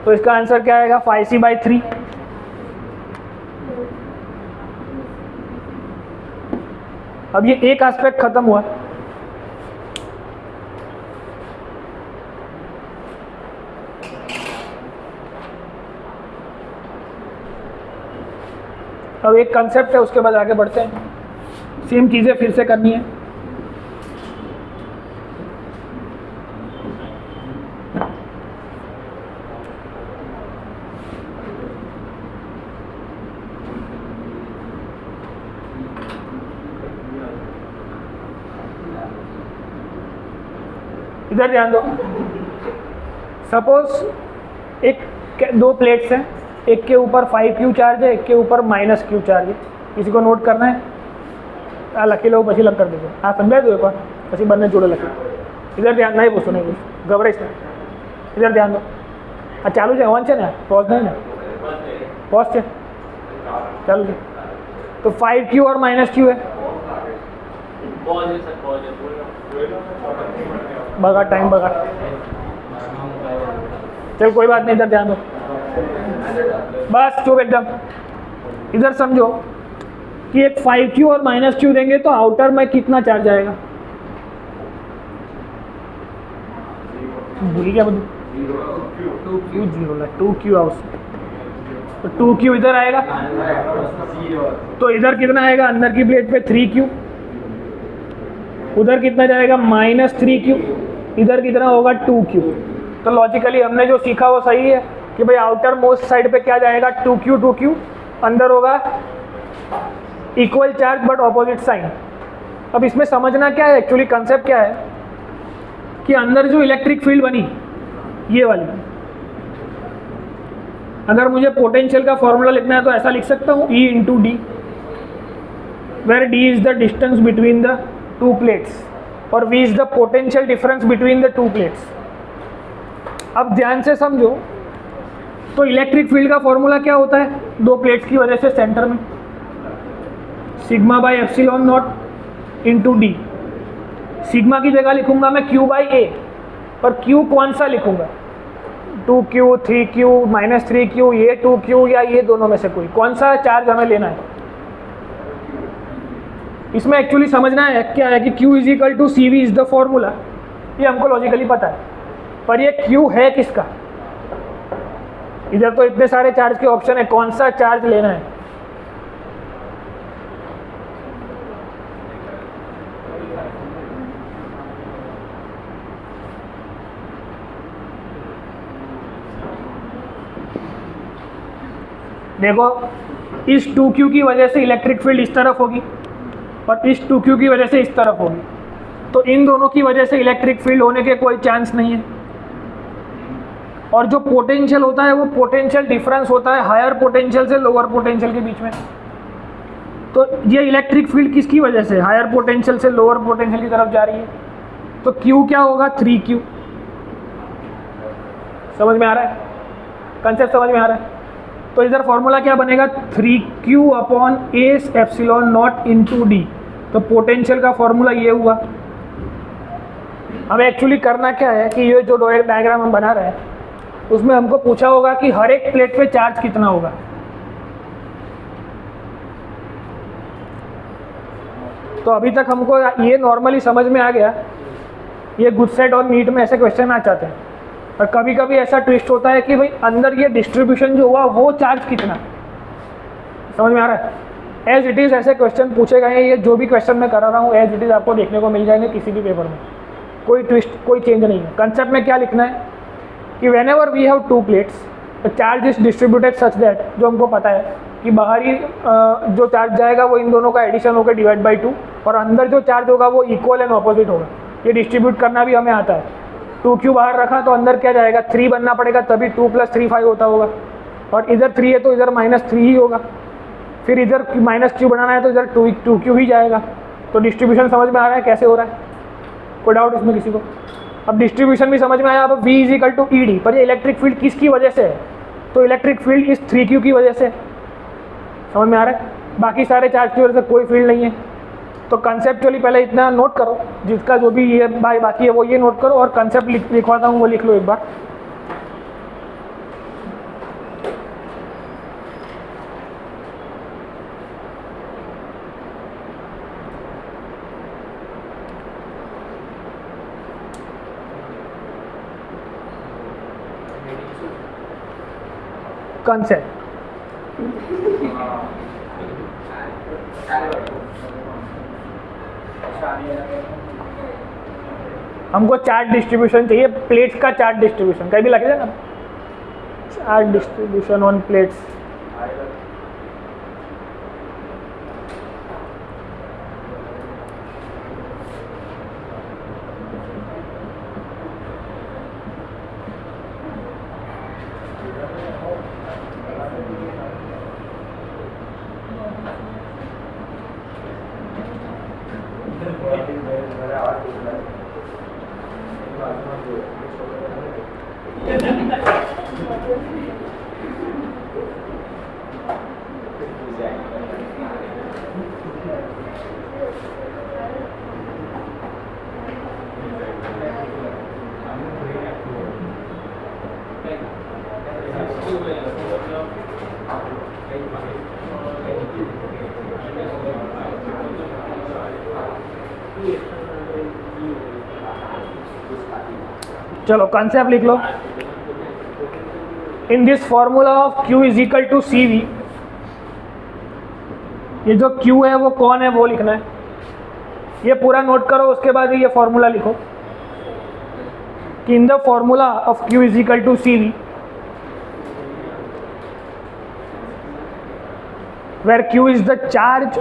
तो इसका आंसर क्या आएगा, 5C/3। अब ये एक एस्पेक्ट खत्म हुआ, अब एक कंसेप्ट है, उसके बाद आगे बढ़ते हैं। सेम चीज़ें फिर से करनी है। इधर ध्यान दो। सपोज एक दो प्लेट्स हैं, एक के ऊपर 5Q चार्ज है, एक के ऊपर -Q चार्ज है। किसी को नोट करना है? लकी लोग પછી लग कर देते। हाँ समझाए दो एक बार, પછી बनने जोड़े लगे। इधर ध्यान नहीं पूछो, नहीं पूछ घबराइश नहीं। इधर ध्यान दो। हाँ चालू है, ऑन है ना, पॉज नहीं ना, पॉज है चालू है। तो 5Q और -Q है, बगा टाइम बगा, चल कोई बात नहीं। इधर ध्यान दो, बस चुप एकदम। इधर समझो कि एक 5Q और -Q देंगे तो आउटर में कितना चार्ज आएगा? भूल गया, 2Q आउट, तो 2Q इधर आएगा, तो इधर कितना आएगा? अंदर की प्लेट पे 3Q, उधर कितना जाएगा? -3Q, इधर कितना होगा? 2Q। तो लॉजिकली हमने जो सीखा वो सही है कि भाई आउटर मोस्ट साइड पे क्या जाएगा? 2Q, अंदर होगा equal charge but opposite sign. अब इसमें समझना क्या है, एक्चुअली कंसेप्ट क्या है कि अंदर जो इलेक्ट्रिक फील्ड बनी ये वाली, अगर मुझे पोटेंशियल का फॉर्मूला लिखना है तो ऐसा लिख सकता हूँ E × D, where D is the distance between the two plates और V is the potential difference between the two plates. अब ध्यान से समझो, तो इलेक्ट्रिक फील्ड का फॉर्मूला क्या होता है? दो प्लेट्स की वजह से सेंटर में σ/ε0 × D। सिग्मा की जगह लिखूंगा मैं Q/A, पर Q कौन सा लिखूंगा? 2Q, 3Q, -3Q, ये 2Q या ये दोनों में से कोई, कौन सा चार्ज हमें लेना है? इसमें एक्चुअली समझना है क्या है कि Q = CV is the formula, ये हमको लॉजिकली पता है, पर ये Q है किसका? इधर तो इतने सारे चार्ज के ऑप्शन है, कौन सा चार्ज लेना है? देखो, इस 2Q की वजह से इलेक्ट्रिक फील्ड इस तरफ होगी और इस 2Q की वजह से इस तरफ होगी, तो इन दोनों की वजह से इलेक्ट्रिक फील्ड होने के कोई चांस नहीं है। और जो पोटेंशियल होता है वो पोटेंशियल डिफरेंस होता है हायर पोटेंशियल से लोअर पोटेंशियल के बीच में। तो ये इलेक्ट्रिक फील्ड किसकी वजह से हायर पोटेंशियल से लोअर पोटेंशियल की तरफ जा रही है? तो Q क्या होगा? 3Q। समझ में आ रहा है? कंसेप्ट समझ में आ रहा है? तो इधर फॉर्मूला क्या बनेगा? 3Q/A∈0 × D। तो पोटेंशियल का फॉर्मूला ये हुआ। हमें एक्चुअली करना क्या है कि ये जो डायग्राम हम बना रहे हैं उसमें हमको पूछा होगा कि हर एक प्लेट पे चार्ज कितना होगा। तो अभी तक हमको ये नॉर्मली समझ में आ गया, ये गुड सेट और नीट में ऐसे क्वेश्चन आ जाते हैं। और कभी कभी ऐसा ट्विस्ट होता है कि भाई अंदर ये डिस्ट्रीब्यूशन जो हुआ वो चार्ज कितना, समझ में आ रहा है? एज इट इज़ ऐसे क्वेश्चन पूछे गए हैं। ये जो भी क्वेश्चन मैं करा रहा हूँ एज इट इज़ आपको देखने को मिल जाएंगे किसी भी पेपर में, कोई ट्विस्ट कोई चेंज नहीं है। कंसेप्ट में क्या लिखना है कि whenever we have two plates the charge is distributed such that, जो हमको पता है कि बाहरी जो चार्ज जाएगा वो इन दोनों का एडिशन होकर /2 और अंदर जो चार्ज होगा वो इक्वल एंड ऑपोजिट होगा। ये डिस्ट्रीब्यूट करना भी हमें आता है। 2Q बाहर रखा तो अंदर क्या जाएगा? 3 बनना पड़ेगा, तभी 2 + 3 5 होता होगा। और इधर 3 है तो इधर -3 ही होगा। फिर इधर -Q बनाना है तो इधर 2Q ही जाएगा। तो डिस्ट्रीब्यूशन समझ में आ रहा है कैसे हो रहा है? कोई डाउट इसमें किसी को? अब डिस्ट्रीब्यूशन भी समझ में आया। अब V = ED, पर ये इलेक्ट्रिक फील्ड किसकी वजह से है? तो इलेक्ट्रिक फील्ड इस 3Q की वजह से। समझ में आ रहा है? बाकी सारे चार्ज की वजह से कोई फील्ड नहीं है। तो कंसेप्चुअली पहले इतना नोट करो, जिसका जो भी ये बाकी है वो ये नोट करो, और कंसेप्ट लिखवाता हूँ वो लिख लो एक बार। कंसेप्ट। हमको चार्ज डिस्ट्रीब्यूशन चाहिए, प्लेट्स का चार्ज डिस्ट्रीब्यूशन, कहीं भी लगे जाए ना, चार्ज डिस्ट्रीब्यूशन ऑन प्लेट्स। चलो कंसेप्ट लिख लो। In this formula of Q is equal to CV, ये जो Q है वो कौन है वो लिखना है, ये पूरा नोट करो, उसके बाद ये फॉर्मूला लिखो कि in the formula of Q is equal to CV where Q is the charge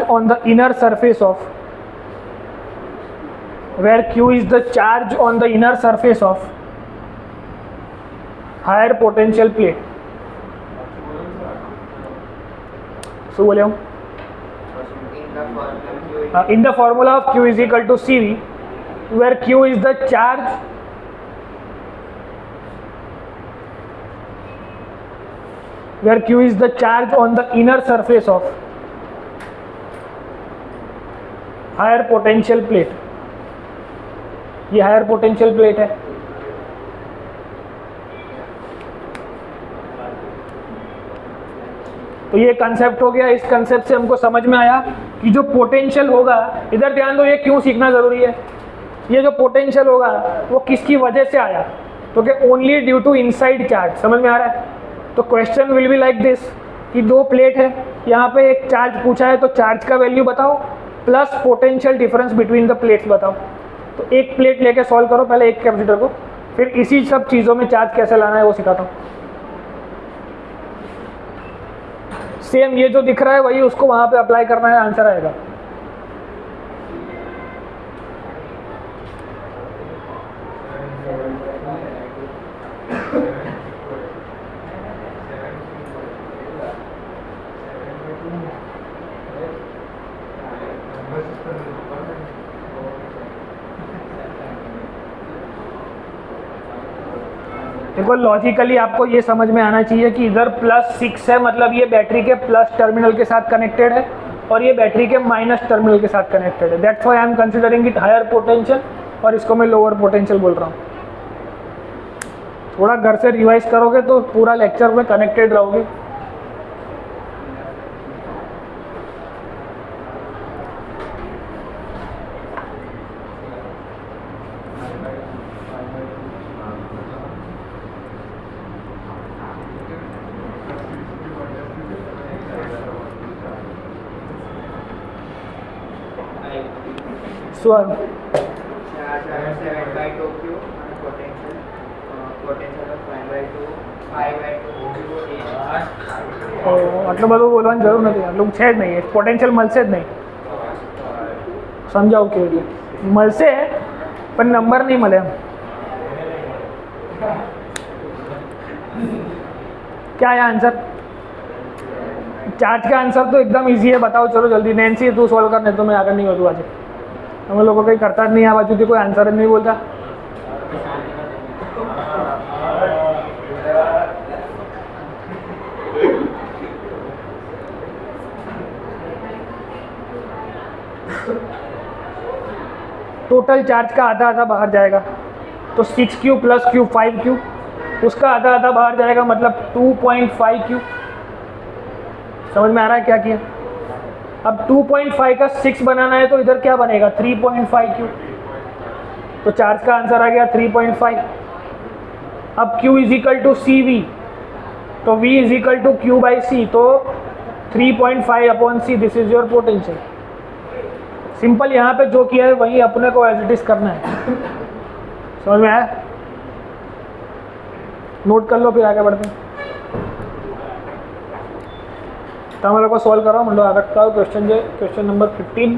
on the inner surface of higher potential plate। શું બોલ્યા હું? In the formula of Q is equal to CV where Q is the charge on the inner surface of higher potential plate। ये higher potential plate है। तो ये concept हो गया। इस कंसेप्ट से हमको समझ में आया कि जो पोटेंशियल होगा, इधर ध्यान दो, ये क्यों सीखना जरूरी है। ये जो पोटेंशियल होगा वो किसकी वजह से आया, तो कि only due to inside charge. समझ में आ रहा है? तो question will be like this कि दो प्लेट है, यहाँ पे एक चार्ज पूछा है, तो चार्ज का वैल्यू बताओ plus potential difference between the plates बताओ। तो एक प्लेट लेके सॉल्व करो पहले, एक कैपेसिटर को, फिर इसी सब चीज़ों में चार्ज कैसे लाना है वो सिखाता हूँ। सेम ये जो दिख रहा है वही उसको वहाँ पे अप्लाई करना है, आंसर आएगा। देखो लॉजिकली आपको ये समझ में आना चाहिए कि इधर +6 है, मतलब ये बैटरी के प्लस टर्मिनल के साथ कनेक्टेड है और ये बैटरी के माइनस टर्मिनल के साथ कनेक्टेड है। That's why I am considering it higher potential और इसको मैं लोअर पोटेंशियल बोल रहा हूँ। थोड़ा घर से रिवाइज करोगे तो पूरा लेक्चर में कनेक्टेड रहोगे। स्वर આટલું બધું બોલવાની જરૂર નથી, આટલું છે જ નહીં, પોટેન્શિયલ મળશે જ નહીં। સમજાવું કેવી રીતે મળશે, પણ નંબર નહીં મળે એમ। क्या है आंसर? चार्ज का आंसर तो एकदम इजी है, बताओ चलो जल्दी। नैन्सी तू सॉल्व कर, नहीं तो मैं आगे नहीं होती आज। हम लोगों को करता नहीं, आ बाजू थी कोई आंसर नहीं बोलता। टोटल चार्ज का आधा आधा बाहर जाएगा, तो 6Q + Q 5Q, उसका आधा आधा बाहर जाएगा, मतलब 2.5Q। समझ में आ रहा है क्या किया? अब 2.5 का 6 बनाना है तो इधर क्या बनेगा? 3.5Q। तो चार्ज का आंसर आ गया 3.5। अब Q is equal to C V, तो V is equal to Q by C, तो 3.5 upon C, this is your potential. Simple, यहाँ पे जो किया है वही अपने को एज इट इज करना है। समझ में आया? नोट कर लो, फिर आगे बढ़ते हैं। तो हम लोग को सॉल्व करो, मतलब आगे का क्वेश्चन जो क्वेश्चन नंबर 15।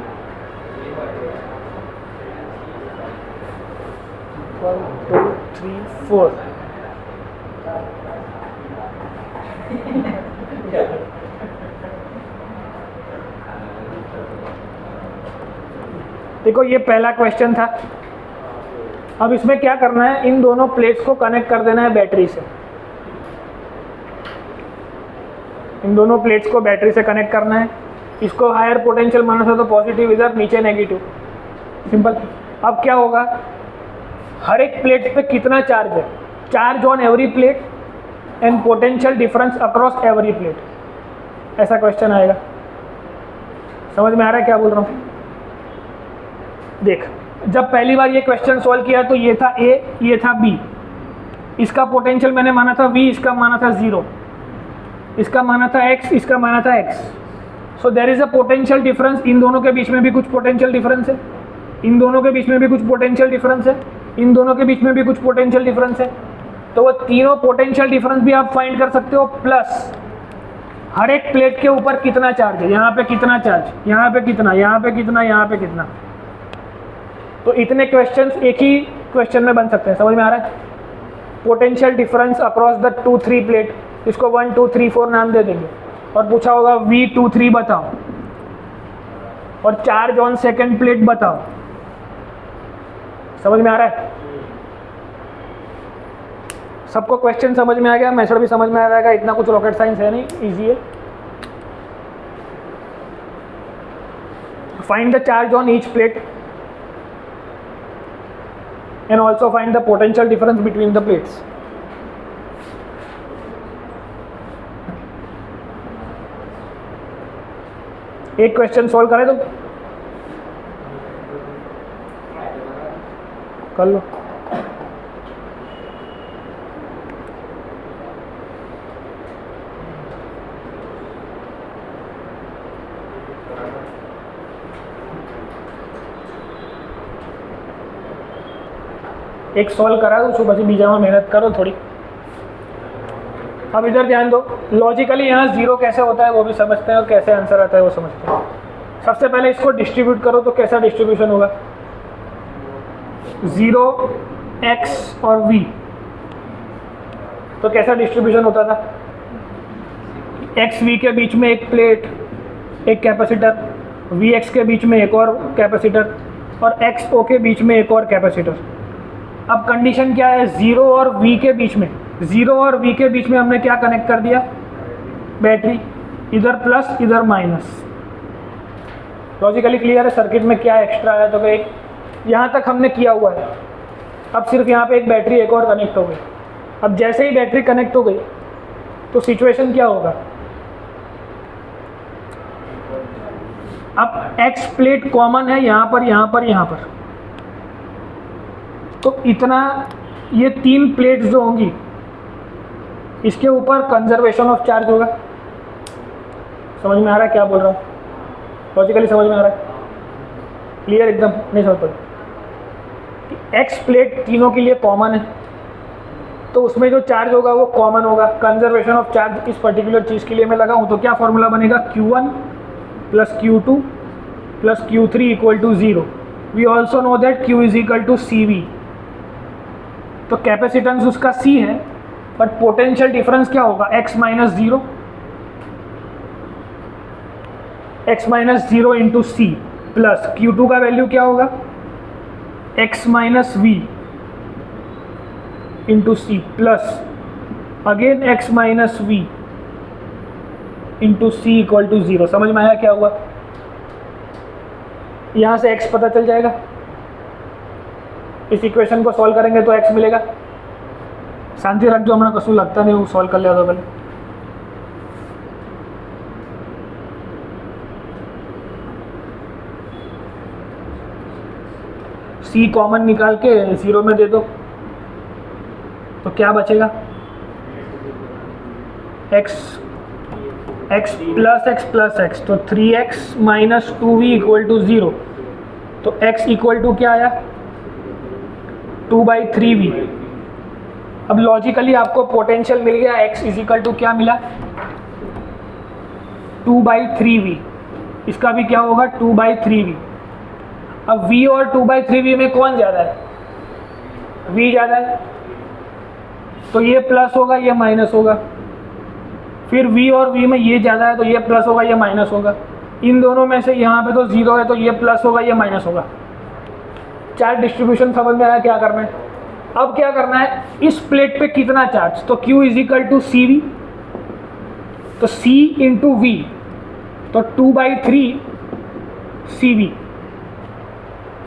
1 2 3 4। देखो ये पहला क्वेश्चन था। अब इसमें क्या करना है, इन दोनों प्लेट्स को कनेक्ट कर देना है बैटरी से। इन दोनों प्लेट्स को बैटरी से कनेक्ट करना है। इसको हायर पोटेंशियल माना था तो पॉजिटिव, इधर नीचे नेगेटिव। सिंपल। अब क्या होगा, हर एक प्लेट पे कितना चार्ज है, charge on every plate and potential difference across every plate, ऐसा क्वेश्चन आएगा। समझ में आ रहा है क्या बोल रहा हूँ? देख, जब पहली बार ये क्वेश्चन सॉल्व किया तो ये था A, ये था B। इसका पोटेंशियल मैंने माना था V, इसका माना था 0, इसका माना था X, इसका माना था X। So there is a potential difference. इन दोनों के बीच में भी कुछ पोटेंशियल डिफरेंस है, इन दोनों के बीच में भी कुछ पोटेंशियल डिफरेंस है, इन दोनों के बीच में भी कुछ पोटेंशियल डिफरेंस है। तो वो तीनों पोटेंशियल डिफरेंस भी आप फाइंड कर सकते हो, प्लस हर एक प्लेट के ऊपर कितना चार्ज है, यहाँ पे कितना चार्ज, यहाँ पे कितना, यहाँ पे कितना, यहाँ पे कितना। तो इतने क्वेश्चंस एक ही क्वेश्चन में बन सकते हैं। समझ में आ रहा है? Potential difference across the 2-3 plate, इसको 1 2 3 4 नाम दे देंगे और पूछा होगा V23 बताओ और चार्ज ऑन सेकंड प्लेट बताओ। समझ में आ रहा है? सबको क्वेश्चन समझ में आ गया, मेथड भी समझ में आ जाएगा, इतना कुछ रॉकेट साइंस है नहीं, इजी है। Find the charge on each plate and also find the potential difference between the plates. एक क्वेश्चन सॉल्व करें तो कर लो। एक सॉल्व करा दो, सुबह से बीजा में मेहनत करो थोड़ी। अब इधर ध्यान दो, लॉजिकली यहाँ जीरो कैसे होता है वो भी समझते हैं और कैसे आंसर आता है वो समझते हैं। सबसे पहले इसको डिस्ट्रीब्यूट करो तो कैसा डिस्ट्रीब्यूशन होगा, 0 x और v, तो कैसा डिस्ट्रीब्यूशन होता था, x v के बीच में एक प्लेट, एक कैपेसिटर, v x के बीच में एक और कैपेसिटर और x o के बीच में एक और कैपेसिटर। अब कंडीशन क्या है, 0 और v के बीच में, 0 और v के बीच में हमने क्या कनेक्ट कर दिया, बैटरी, इधर प्लस इधर माइनस। लॉजिकली क्लियर है? सर्किट में क्या एक्स्ट्रा है, तो एक यहाँ तक हमने किया हुआ है। अब सिर्फ यहाँ पे एक बैटरी एक और कनेक्ट हो गई। अब जैसे ही बैटरी कनेक्ट हो गई तो सिचुएशन क्या होगा, अब x प्लेट कॉमन है यहाँ पर, यहाँ पर, यहाँ पर, तो इतना ये 3 प्लेट्स जो होंगी इसके ऊपर कंजर्वेशन ऑफ चार्ज होगा। समझ में आ रहा है क्या बोल रहा हूँ? लॉजिकली समझ में आ रहा है? क्लियर एकदम? नहीं समझ पड़ी? एक्स प्लेट तीनों के लिए कॉमन है तो उसमें जो चार्ज होगा वो कॉमन होगा। कंजर्वेशन ऑफ चार्ज इस पर्टिकुलर चीज़ के लिए मैं लगाऊँ तो क्या फॉर्मूला बनेगा, Q1 plus Q2 plus Q3 equal to 0। We also know that Q is equal to CV। तो कैपेसिटेंस उसका C है, बट पोटेंशियल डिफरेंस क्या होगा, x minus 0, x minus 0 into C plus Q2 का वैल्यू क्या होगा, x minus v into C plus again x minus v into C equal to 0। समझ में आया क्या हुआ? यहाँ से x पता चल जाएगा, इस इक्वेशन को सॉल्व करेंगे तो x मिलेगा। शांति रख, जो हमारा कसूर लगता नहीं वो सॉल्व कर लिया था पहले। c कॉमन निकाल के 0 में दे दो तो क्या बचेगा, x प्लस एक्स, तो 3x minus 2v equal to 0। तो x इक्वल टू क्या आया, 2/3v। अब लॉजिकली आपको पोटेंशियल मिल गया, x इज इक्वल टू क्या मिला, 2/3v। इसका भी क्या होगा, 2/3v। अब v और 2/3v में कौन ज़्यादा है, v ज़्यादा है, तो ये प्लस होगा ये माइनस होगा। फिर v और v में ये ज़्यादा है तो ये प्लस होगा ये माइनस होगा। इन दोनों में से यहाँ पे तो 0 है तो ये प्लस होगा ये माइनस होगा। चार्ज डिस्ट्रीब्यूशन समझ में आया क्या करना है। अब क्या करना है, इस प्लेट पे कितना चार्ज, तो q is equal to C V, तो c इंटू वी, तो 2/3 सी वी।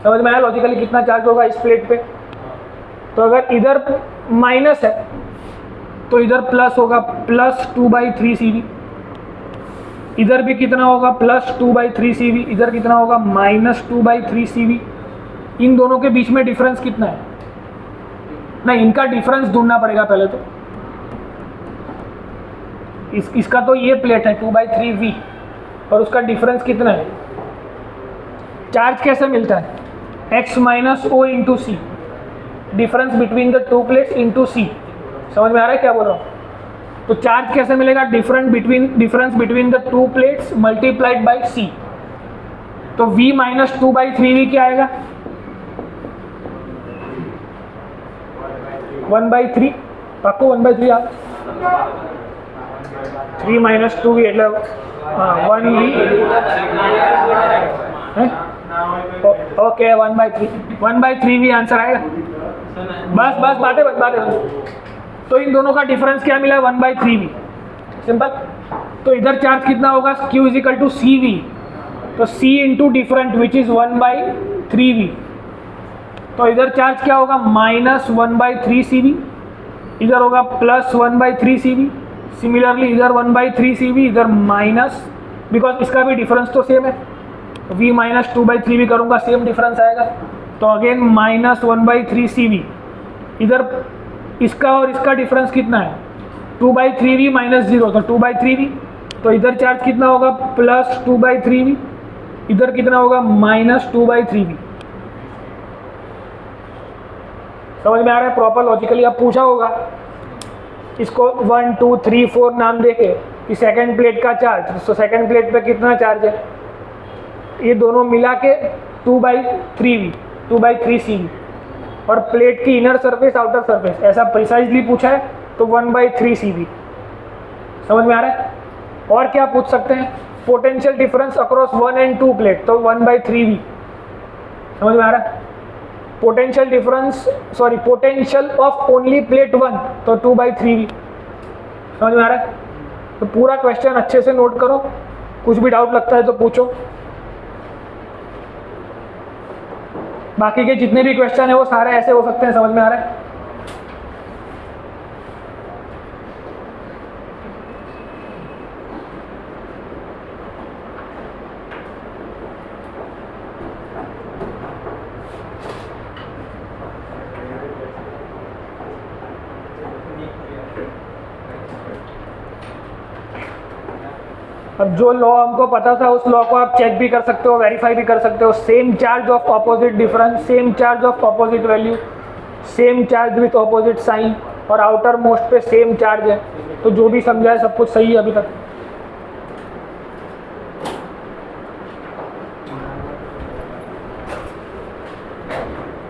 समझ में आया लॉजिकली कितना चार्ज होगा इस प्लेट पे। तो अगर इधर माइनस है तो इधर प्लस होगा, प्लस 2/3 सी वी। इधर भी कितना होगा, प्लस 2/3 सी वी। इधर कितना होगा, माइनस 2/3 सी वी। इन दोनों के बीच में डिफरेंस कितना है, नहीं इनका डिफरेंस ढूंढना पड़ेगा पहले तो। इसका तो ये प्लेट है 2/3v और उसका डिफरेंस कितना है। चार्ज कैसे मिलता है, x minus O into C, difference between the two plates into C. समझ में आ रहा है क्या बोल रहा हूँ। तो चार्ज कैसे मिलेगा, difference between the two plates multiplied by C. तो v माइनस 2/3v क्या आएगा, 1/3। आपको 1/3 आप 3 माइनस 2v એટલે 1v, ओके 1/3v आंसर आएगा। बस बातें। तो इन दोनों का डिफरेंस क्या मिला, 1/3v, सिंपल। तो इधर चार्ज कितना होगा, q is equal to C V, तो c into different which is 1/3v। तो इधर चार्ज क्या होगा, माइनस 1/3 सी वी, इधर होगा प्लस 1/3 सी वी। सिमिलरली इधर 1/3 सी वी, इधर माइनस, बिकॉज इसका भी डिफरेंस तो सेम है, v माइनस 2/3v करूँगा सेम डिफरेंस आएगा। तो अगेन माइनस 1/3 सी वी। इधर इसका और इसका डिफरेंस कितना है, 2/3v माइनस 0, तो 2/3v। तो इधर चार्ज कितना होगा, प्लस 2/3v, इधर कितना होगा, माइनस 2/3v। समझ में आ रहा है प्रॉपर लॉजिकली। अब पूछा होगा इसको 1 2 3 4 नाम देके कि सेकंड प्लेट का चार्ज, तो सेकंड प्लेट पे कितना चार्ज है, ये दोनों मिला के 2/3v, 2/3 सी वी। और प्लेट की इनर सरफेस आउटर सरफेस ऐसा प्रिसाइजली पूछा है तो 1/3 सी वी। समझ में आ रहा है। और क्या पूछ सकते हैं, potential difference across 1 and 2 plate, तो 1/3v। समझ में आ रहा है। Potential difference potential of only plate 1, तो 2/3v। समझ में आ रहा है। तो पूरा क्वेश्चन अच्छे से नोट करो, कुछ भी डाउट लगता है तो पूछो। बाकी के जितने भी क्वेश्चन है वो सारे ऐसे हो सकते हैं। समझ में आ रहा है। अब जो लॉ हमको पता था उस लॉ को आप चेक भी कर सकते हो, वेरीफाई भी कर सकते हो। Same charge of opposite difference, same charge of opposite value, same charge with opposite sign, और आउटर मोस्ट पे सेम चार्ज है। तो जो भी समझा है सब कुछ सही है अभी तक।